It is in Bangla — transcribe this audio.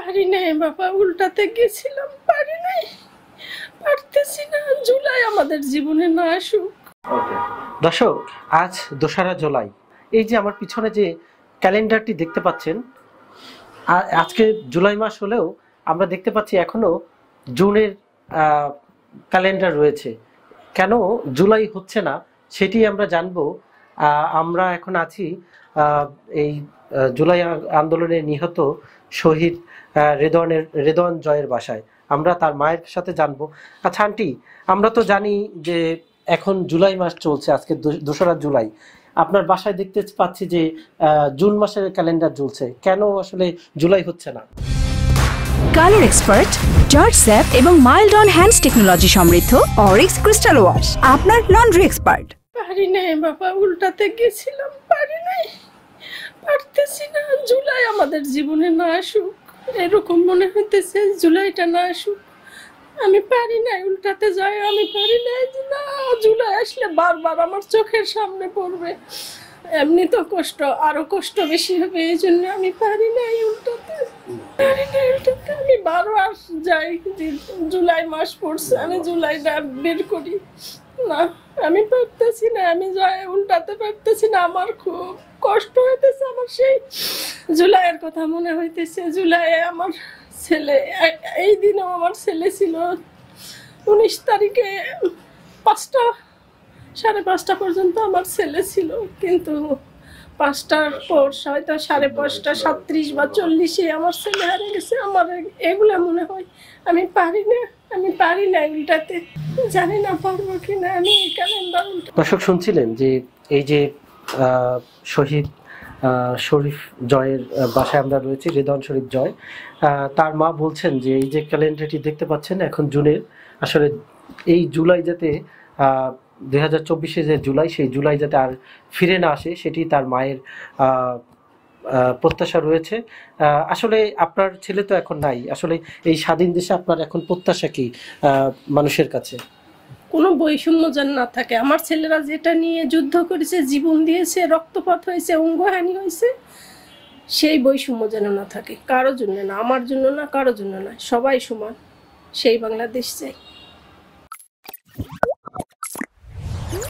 পারি নাই বাবা, উল্টাতে গেছিলাম, পারি নাই, পারতেছি না। জুলাই আমাদের জীবনে না আসুক। দর্শক, আজ 2রা জুলাই। এই যে আমার পিছনে যে ক্যালেন্ডারটি দেখতে পাচ্ছেন, আজকে জুলাই মাস হলেও আমরা দেখতে পাচ্ছি এখনো জুনের ক্যালেন্ডার রয়েছে। কেন জুলাই হচ্ছে না সেটি আমরা জানবো। আমরা এখন আছি এই জুলাই আন্দোলনে নিহত শহীদ রেদওয়ান জয়ের বাসায়। আমরা তার মায়ের সাথে জানবো। আচ্ছা আন্টি, আমরা তো জানি যে এখন জুলাই মাস চলছে, আজকে 2রা জুলাই। আপনার বাসায় দেখতে পাচ্ছি যে জুন মাসের ক্যালেন্ডার ঝুলছে, কেন আসলে জুলাই হচ্ছে না? কালার এক্সপার্ট, জর্জ স্যাপ এবং মাইল্ড অন হ্যান্ডস টেকনোলজি সমৃদ্ধ অরিক্স ক্রিস্টাল ওয়াশ আপনার লন্ড্রি এক্সপার্ট। পারি নাই বাবা, উল্টাতে গেছিলাম, পারি নাই, পারতেছি না। জুলাই আমাদের জীবনে না আসুক, এরকম মনে হইতেছে। জুলাইটা না আসুক, আমি পারি নাই উল্টাতে যাই, আমি পারি নাই। না, জুলাই আসলে বারবার আমার চোখের সামনে পড়বে, এমনি তো কষ্ট, আরো কষ্ট বেশি হবে। এই জন্য আমি পারি নাই উল্টাতে, পারি নাই উল্টাতে। আমি বারবার যাই যে জুলাই মাস পড়ছে, আমি জুলাইটা বের করি না, আমি পারতেছি না, আমি যাই উল্টাতে পারতেছি না। আমার খুব কষ্ট হইতেছে, আমার সেই জুলাইয়ের কথা মনে হইতেছে। জুলাইয়ে আমার ছেলে, এই দিনেও আমার ছেলে ছিল 19 তারিখে 5টা, 5:30 পর্যন্ত আমার ছেলে ছিল, কিন্তু 5টার পর হয়তো 5:30, 37 বা 40-এ আমার ছেলে হারিয়ে গেছে। আমার এগুলো মনে হয় আমি পারি না, আমি পারি না উল্টাতে, জানি না পারবো কিনা আমি এই ক্যালেন্ডার উল্টা। দর্শক শুনছিলেন যে এই যে শহীদ শরীফ জয়ের বাসায় আমরা রয়েছি, রেদওয়ান শরীফ জয়। তার মা বলছেন যে এই যে ক্যালেন্ডারটি দেখতে পাচ্ছেন এখন জুনের, আসলে এই জুলাই যাতে 2024-এ যে জুলাই, সেই জুলাই যাতে আর ফিরে না আসে সেটি তার মায়ের প্রত্যাশা রয়েছে। আসলে আপনার ছেলে তো এখন নাই, আসলে এই স্বাধীন দেশে আপনার এখন প্রত্যাশা কি মানুষের কাছে? কোনো বৈষম্য যেন না থাকে। আমার ছেলেরা যেটা নিয়ে যুদ্ধ করেছে, জীবন দিয়েছে, রক্তপাত হয়েছে, অঙ্গহানি হয়েছে, সেই বৈষম্য যেন না থাকে কারোর জন্য না, আমার জন্য না, কারোর জন্য না, সবাই সমান, সেই বাংলাদেশ চাই।